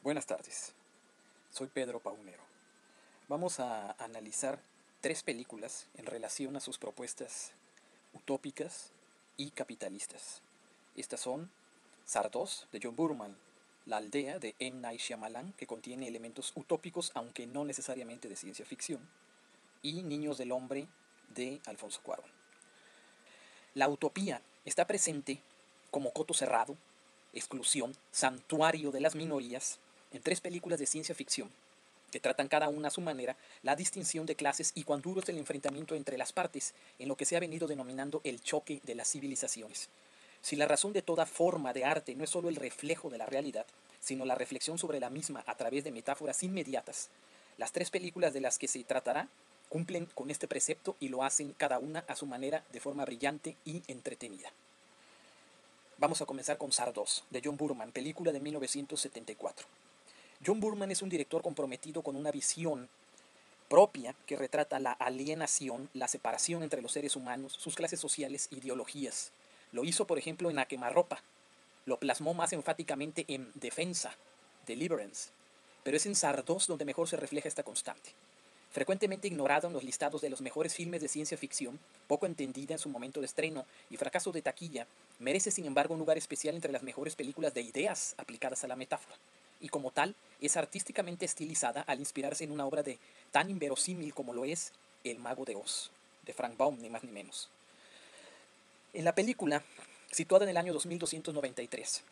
Buenas tardes, soy Pedro Paunero. Vamos a analizar tres películas en relación a sus propuestas utópicas y capitalistas. Estas son Sardos, de John Burman, La aldea, de M. Night Shyamalan, que contiene elementos utópicos aunque no necesariamente de ciencia ficción, y Niños del Hombre, de Alfonso Cuarón. La utopía está presente como coto cerrado, exclusión, santuario de las minorías, en tres películas de ciencia ficción que tratan cada una a su manera la distinción de clases y cuán duro es el enfrentamiento entre las partes, en lo que se ha venido denominando el choque de las civilizaciones. Si la razón de toda forma de arte no es solo el reflejo de la realidad, sino la reflexión sobre la misma a través de metáforas inmediatas, las tres películas de las que se tratará cumplen con este precepto y lo hacen cada una a su manera de forma brillante y entretenida. Vamos a comenzar con Sardos, de John Burman, película de 1974. John Burman es un director comprometido con una visión propia que retrata la alienación, la separación entre los seres humanos, sus clases sociales, ideologías. Lo hizo, por ejemplo, en A Quemarropa. Lo plasmó más enfáticamente en Defensa, Deliverance. Pero es en Sardos donde mejor se refleja esta constante. Frecuentemente ignorado en los listados de los mejores filmes de ciencia ficción, poco entendida en su momento de estreno y fracaso de taquilla, merece sin embargo un lugar especial entre las mejores películas de ideas aplicadas a la metáfora. Y como tal, es artísticamente estilizada al inspirarse en una obra de tan inverosímil como lo es El Mago de Oz, de Frank Baum, ni más ni menos. En la película, situada en el año 2293,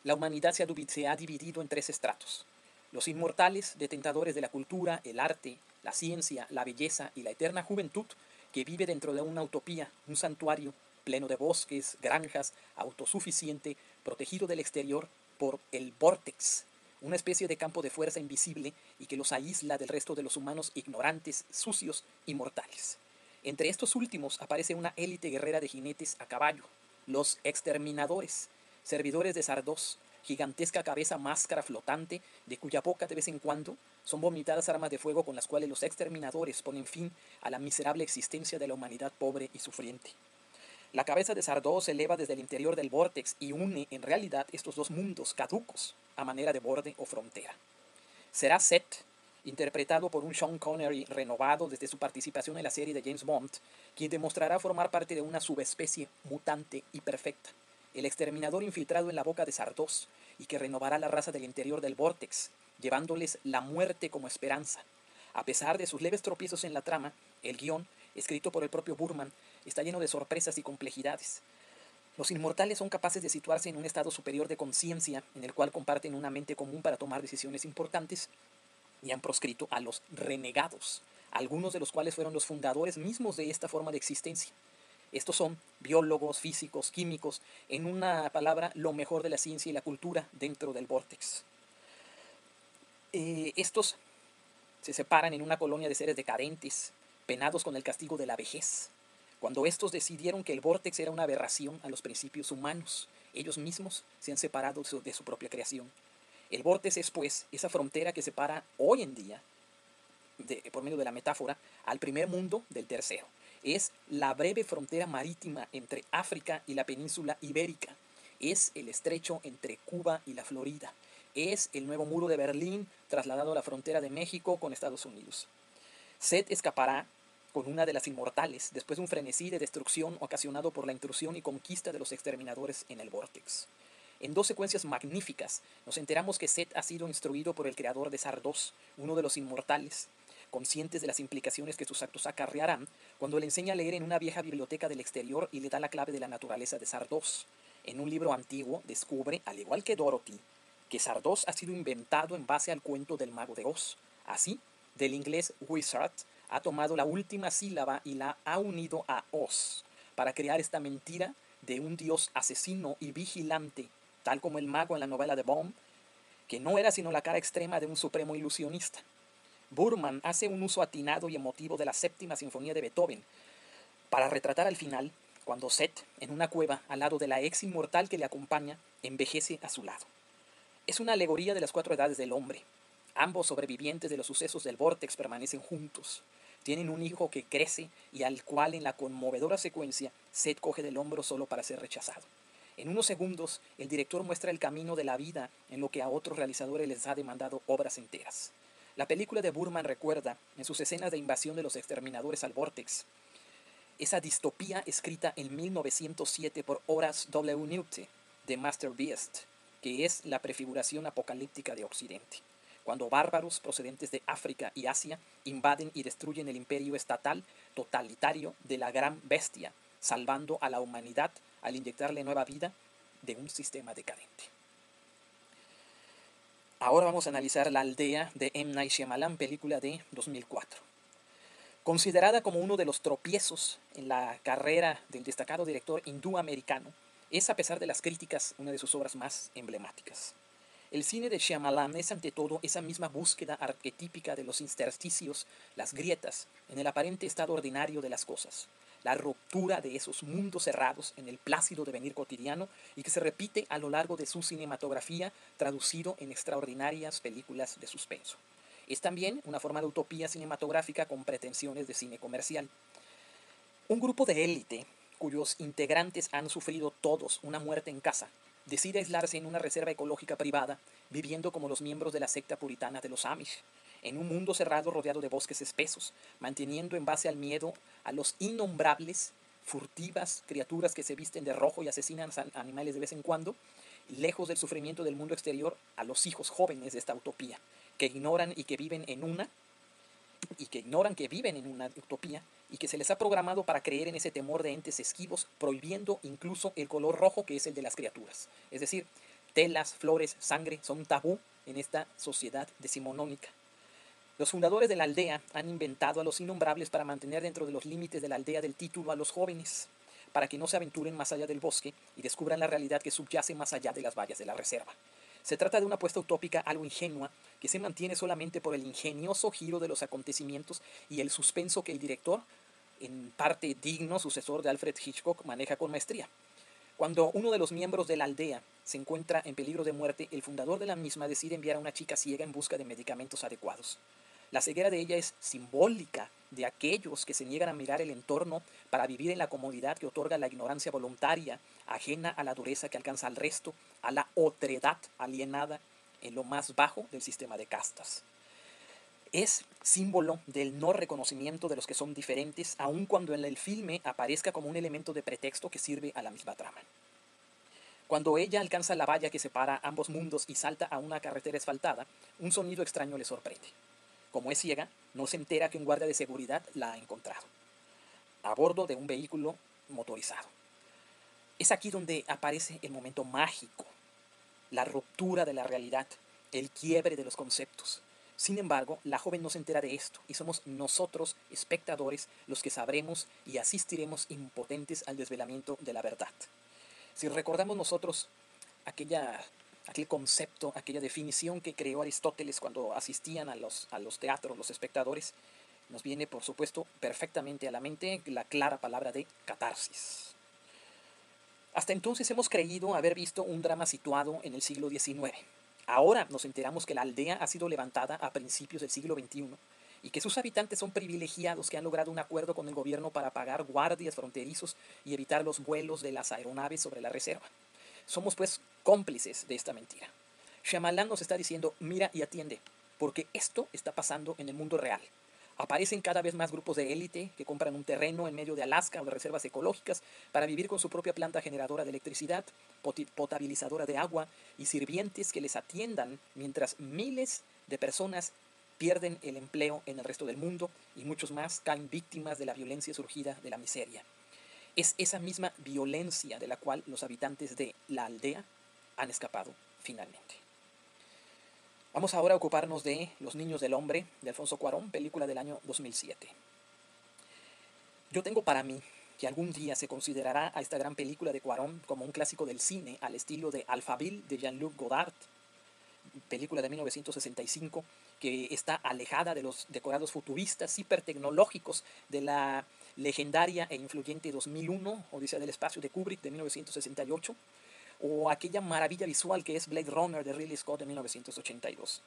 la humanidad se ha dividido en tres estratos. Los inmortales, detentadores de la cultura, el arte, la ciencia, la belleza y la eterna juventud, que vive dentro de una utopía, un santuario pleno de bosques, granjas, autosuficiente, protegido del exterior por el vórtex, una especie de campo de fuerza invisible y que los aísla del resto de los humanos ignorantes, sucios y mortales. Entre estos últimos aparece una élite guerrera de jinetes a caballo, los exterminadores, servidores de Sardos, gigantesca cabeza máscara flotante, de cuya boca de vez en cuando son vomitadas armas de fuego con las cuales los exterminadores ponen fin a la miserable existencia de la humanidad pobre y sufriente. La cabeza de Sardos se eleva desde el interior del vórtex y une en realidad estos dos mundos caducos a manera de borde o frontera. Será Set, interpretado por un Sean Connery renovado desde su participación en la serie de James Bond, quien demostrará formar parte de una subespecie mutante y perfecta, el exterminador infiltrado en la boca de Sardos, y que renovará la raza del interior del vórtex, llevándoles la muerte como esperanza. A pesar de sus leves tropiezos en la trama, el guión, escrito por el propio Burman, está lleno de sorpresas y complejidades. Los inmortales son capaces de situarse en un estado superior de conciencia en el cual comparten una mente común para tomar decisiones importantes y han proscrito a los renegados, algunos de los cuales fueron los fundadores mismos de esta forma de existencia. Estos son biólogos, físicos, químicos, en una palabra, lo mejor de la ciencia y la cultura dentro del vórtex. Estos se separan en una colonia de seres decadentes, penados con el castigo de la vejez. Cuando estos decidieron que el vórtex era una aberración a los principios humanos, ellos mismos se han separado de su propia creación. El vórtex es, pues, esa frontera que separa hoy en día, por medio de la metáfora, al primer mundo del tercero. Es la breve frontera marítima entre África y la península ibérica. Es el estrecho entre Cuba y la Florida. Es el nuevo muro de Berlín trasladado a la frontera de México con Estados Unidos. Set escapará con una de las inmortales después de un frenesí de destrucción ocasionado por la intrusión y conquista de los exterminadores en el vórtex. En dos secuencias magníficas nos enteramos que Set ha sido instruido por el creador de Sardos, uno de los inmortales, conscientes de las implicaciones que sus actos acarrearán, cuando le enseña a leer en una vieja biblioteca del exterior y le da la clave de la naturaleza de Sardos. En un libro antiguo descubre, al igual que Dorothy, que Sardos ha sido inventado en base al cuento del Mago de Oz. Así, del inglés wizard, ha tomado la última sílaba y la ha unido a Oz, para crear esta mentira de un dios asesino y vigilante, tal como el mago en la novela de Baum, que no era sino la cara extrema de un supremo ilusionista. Burman hace un uso atinado y emotivo de la séptima sinfonía de Beethoven para retratar al final, cuando Set, en una cueva al lado de la ex inmortal que le acompaña, envejece a su lado. Es una alegoría de las cuatro edades del hombre. Ambos sobrevivientes de los sucesos del vórtex permanecen juntos. Tienen un hijo que crece y al cual en la conmovedora secuencia Set coge del hombro solo para ser rechazado. En unos segundos, el director muestra el camino de la vida en lo que a otros realizadores les ha demandado obras enteras. La película de Burman recuerda, en sus escenas de invasión de los exterminadores al Vortex, esa distopía escrita en 1907 por Horace W. Newton de Master Beast, que es la prefiguración apocalíptica de Occidente, cuando bárbaros procedentes de África y Asia invaden y destruyen el imperio estatal totalitario de la gran bestia, salvando a la humanidad al inyectarle nueva vida de un sistema decadente. Ahora vamos a analizar La aldea de M. Night Shyamalan, película de 2004. Considerada como uno de los tropiezos en la carrera del destacado director hindú-americano, es, a pesar de las críticas, una de sus obras más emblemáticas. El cine de Shyamalan es ante todo esa misma búsqueda arquetípica de los intersticios, las grietas, en el aparente estado ordinario de las cosas, la ruptura de esos mundos cerrados en el plácido devenir cotidiano y que se repite a lo largo de su cinematografía traducido en extraordinarias películas de suspenso. Es también una forma de utopía cinematográfica con pretensiones de cine comercial. Un grupo de élite, cuyos integrantes han sufrido todos una muerte en casa, decide aislarse en una reserva ecológica privada, viviendo como los miembros de la secta puritana de los Amish, en un mundo cerrado rodeado de bosques espesos, manteniendo en base al miedo a los innombrables, furtivas criaturas que se visten de rojo y asesinan animales de vez en cuando, lejos del sufrimiento del mundo exterior, a los hijos jóvenes de esta utopía, que ignoran que viven en una utopía y que se les ha programado para creer en ese temor de entes esquivos, prohibiendo incluso el color rojo que es el de las criaturas. Es decir, telas, flores, sangre son un tabú en esta sociedad decimonónica. Los fundadores de la aldea han inventado a los innombrables para mantener dentro de los límites de la aldea del título a los jóvenes, para que no se aventuren más allá del bosque y descubran la realidad que subyace más allá de las vallas de la reserva. Se trata de una apuesta utópica algo ingenua que se mantiene solamente por el ingenioso giro de los acontecimientos y el suspenso que el director, en parte digno sucesor de Alfred Hitchcock, maneja con maestría. Cuando uno de los miembros de la aldea se encuentra en peligro de muerte, el fundador de la misma decide enviar a una chica ciega en busca de medicamentos adecuados. La ceguera de ella es simbólica de aquellos que se niegan a mirar el entorno para vivir en la comodidad que otorga la ignorancia voluntaria, ajena a la dureza que alcanza al resto, a la otredad alienada en lo más bajo del sistema de castas. Es símbolo del no reconocimiento de los que son diferentes, aun cuando en el filme aparezca como un elemento de pretexto que sirve a la misma trama. Cuando ella alcanza la valla que separa ambos mundos y salta a una carretera asfaltada, un sonido extraño le sorprende. Como es ciega, no se entera que un guardia de seguridad la ha encontrado, a bordo de un vehículo motorizado. Es aquí donde aparece el momento mágico, la ruptura de la realidad, el quiebre de los conceptos. Sin embargo, la joven no se entera de esto y somos nosotros, espectadores, los que sabremos y asistiremos impotentes al desvelamiento de la verdad. Si recordamos nosotros aquel concepto, aquella definición que creó Aristóteles cuando asistían a los teatros los espectadores, nos viene, por supuesto, perfectamente a la mente la clara palabra de catarsis. Hasta entonces hemos creído haber visto un drama situado en el siglo XIX. Ahora nos enteramos que la aldea ha sido levantada a principios del siglo XXI y que sus habitantes son privilegiados que han logrado un acuerdo con el gobierno para pagar guardias fronterizos y evitar los vuelos de las aeronaves sobre la reserva. Somos pues cómplices de esta mentira. Shyamalan nos está diciendo, mira y atiende, porque esto está pasando en el mundo real. Aparecen cada vez más grupos de élite que compran un terreno en medio de Alaska o de reservas ecológicas para vivir con su propia planta generadora de electricidad, potabilizadora de agua y sirvientes que les atiendan mientras miles de personas pierden el empleo en el resto del mundo y muchos más caen víctimas de la violencia surgida de la miseria. Es esa misma violencia de la cual los habitantes de la aldea han escapado finalmente. Vamos ahora a ocuparnos de Los niños del hombre, de Alfonso Cuarón, película del año 2007. Yo tengo para mí que algún día se considerará a esta gran película de Cuarón como un clásico del cine al estilo de Alphaville de Jean-Luc Godard, película de 1965, que está alejada de los decorados futuristas hipertecnológicos de la legendaria e influyente 2001, Odisea del espacio de Kubrick de 1968, o aquella maravilla visual que es Blade Runner de Ridley Scott de 1982.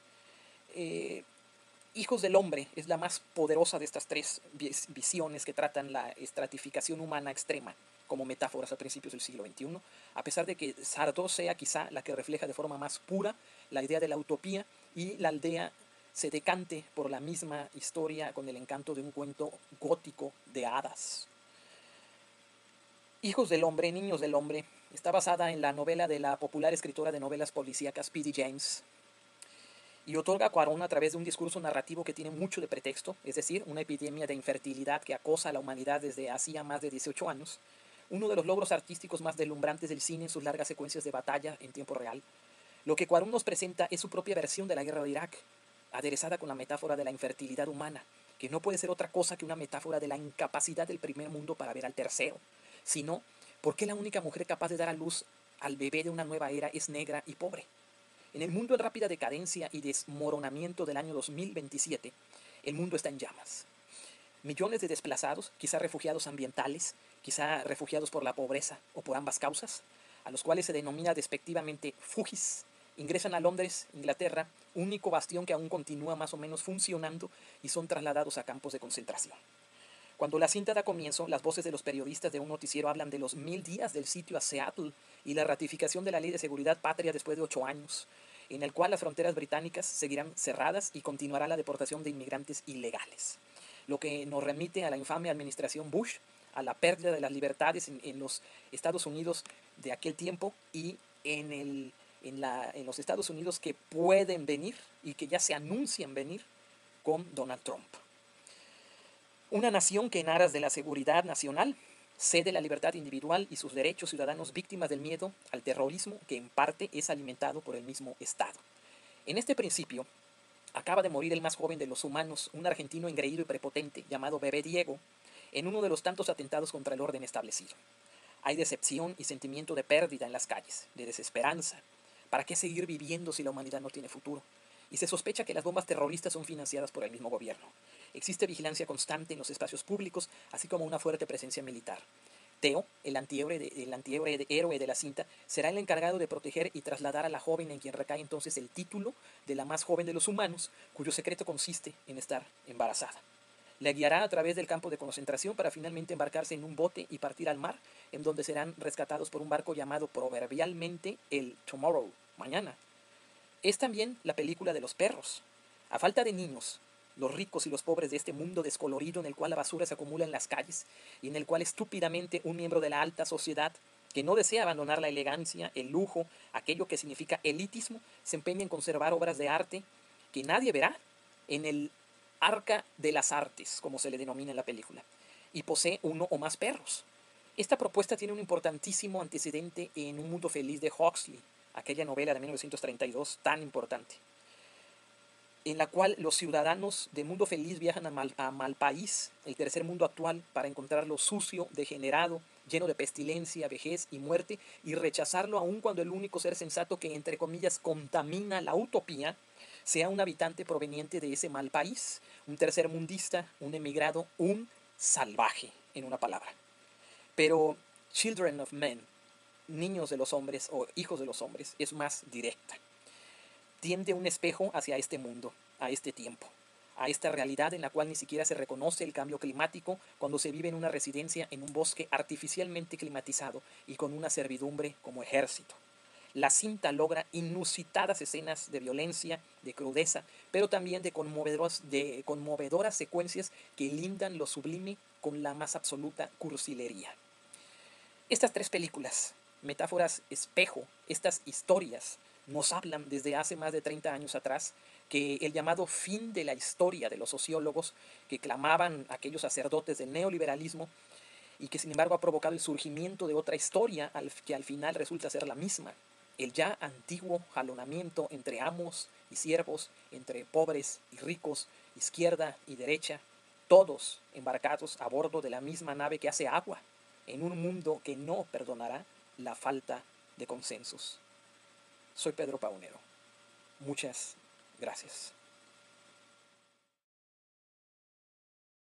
Hijos del Hombre es la más poderosa de estas tres visiones que tratan la estratificación humana extrema como metáforas a principios del siglo XXI, a pesar de que Sardo sea quizá la que refleja de forma más pura la idea de la utopía y la aldea se decante por la misma historia con el encanto de un cuento gótico de hadas. Hijos del Hombre, Niños del Hombre, está basada en la novela de la popular escritora de novelas policíacas P.D. James, y otorga a Cuarón a través de un discurso narrativo que tiene mucho de pretexto, es decir, una epidemia de infertilidad que acosa a la humanidad desde hacía más de 18 años, uno de los logros artísticos más deslumbrantes del cine en sus largas secuencias de batalla en tiempo real. Lo que Cuarón nos presenta es su propia versión de la guerra de Irak, aderezada con la metáfora de la infertilidad humana, que no puede ser otra cosa que una metáfora de la incapacidad del primer mundo para ver al tercero, sino por qué la única mujer capaz de dar a luz al bebé de una nueva era es negra y pobre. En el mundo en rápida decadencia y desmoronamiento del año 2027, el mundo está en llamas. Millones de desplazados, quizá refugiados ambientales, quizá refugiados por la pobreza o por ambas causas, a los cuales se denomina despectivamente fugis, ingresan a Londres, Inglaterra, único bastión que aún continúa más o menos funcionando, y son trasladados a campos de concentración. Cuando la cinta da comienzo, las voces de los periodistas de un noticiero hablan de los 1000 días del sitio a Seattle y la ratificación de la Ley de Seguridad Patria después de 8 años, en el cual las fronteras británicas seguirán cerradas y continuará la deportación de inmigrantes ilegales. Lo que nos remite a la infame administración Bush, a la pérdida de las libertades en los Estados Unidos de aquel tiempo y en los Estados Unidos que pueden venir y que ya se anuncian venir con Donald Trump. Una nación que en aras de la seguridad nacional cede la libertad individual y sus derechos ciudadanos víctimas del miedo al terrorismo que en parte es alimentado por el mismo Estado. En este principio, acaba de morir el más joven de los humanos, un argentino engreído y prepotente llamado Bebé Diego, en uno de los tantos atentados contra el orden establecido. Hay decepción y sentimiento de pérdida en las calles, de desesperanza. ¿Para qué seguir viviendo si la humanidad no tiene futuro? Y se sospecha que las bombas terroristas son financiadas por el mismo gobierno. Existe vigilancia constante en los espacios públicos, así como una fuerte presencia militar. Teo, el antihéroe de la cinta, será el encargado de proteger y trasladar a la joven en quien recae entonces el título de la más joven de los humanos, cuyo secreto consiste en estar embarazada. La guiará a través del campo de concentración para finalmente embarcarse en un bote y partir al mar, en donde serán rescatados por un barco llamado proverbialmente el Tomorrow, mañana. Es también la película de los perros. A falta de niños, los ricos y los pobres de este mundo descolorido en el cual la basura se acumula en las calles y en el cual estúpidamente un miembro de la alta sociedad que no desea abandonar la elegancia, el lujo, aquello que significa elitismo, se empeña en conservar obras de arte que nadie verá en el arca de las artes, como se le denomina en la película, y posee uno o más perros. Esta propuesta tiene un importantísimo antecedente en Un Mundo Feliz de Huxley, aquella novela de 1932 tan importante, en la cual los ciudadanos de Mundo Feliz viajan a Malpaís, el tercer mundo actual, para encontrarlo sucio, degenerado, lleno de pestilencia, vejez y muerte, y rechazarlo aun cuando el único ser sensato que, entre comillas, contamina la utopía, sea un habitante proveniente de ese mal país, un tercermundista, un emigrado, un salvaje, en una palabra. Pero Children of Men, Niños de los Hombres o Hijos de los Hombres, es más directa. Tiende un espejo hacia este mundo, a este tiempo, a esta realidad en la cual ni siquiera se reconoce el cambio climático cuando se vive en una residencia en un bosque artificialmente climatizado y con una servidumbre como ejército. La cinta logra inusitadas escenas de violencia, de crudeza, pero también de conmovedoras secuencias que lindan lo sublime con la más absoluta cursilería. Estas tres películas, metáforas espejo, estas historias, nos hablan desde hace más de 30 años atrás que el llamado fin de la historia de los sociólogos que clamaban aquellos sacerdotes del neoliberalismo y que sin embargo ha provocado el surgimiento de otra historia que al final resulta ser la misma. El ya antiguo jalonamiento entre amos y siervos, entre pobres y ricos, izquierda y derecha, todos embarcados a bordo de la misma nave que hace agua, en un mundo que no perdonará la falta de consensos. Soy Pedro Paunero. Muchas gracias.